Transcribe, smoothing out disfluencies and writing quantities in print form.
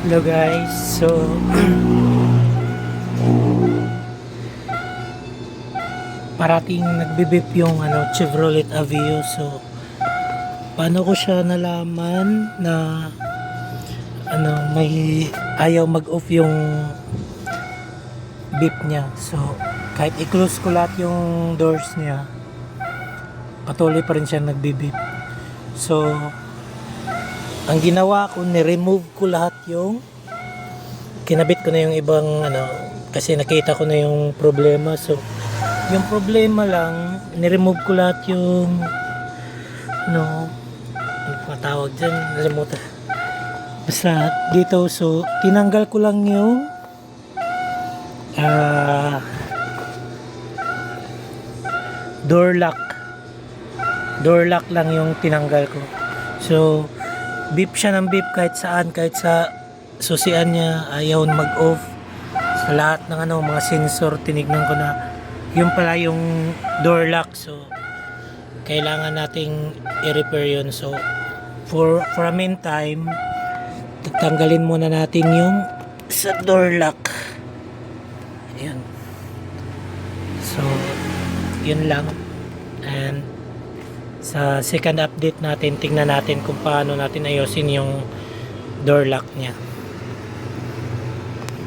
Hello guys, so parating nagbibip yung Chevrolet Aveo. So paano ko siya nalaman na may ayaw mag-off yung beep niya. So kahit i-close ko lahat yung doors niya, patuloy pa rin siya nagbibip. So ang ginawa ko, ni-remove ko lahat yung kinabit ko na yung ibang kasi nakita ko na yung problema. So yung problema lang, ni-remove ko lahat yung ano pa tawag dyan, nalimutan basta dito. So tinanggal ko lang yung door lock lang yung tinanggal ko. So beep siya ng beep kahit saan, kahit sa susian niya ayaw mag-off. Sa lahat ng mga sensor tinignan ko na yung pala yung door lock. So kailangan nating i-repair yun. So for a meantime, tatanggalin muna natin yung sa door lock. Ayan. So yun lang. And sa second update natin, tingnan natin kung paano natin ayusin yung door lock niya.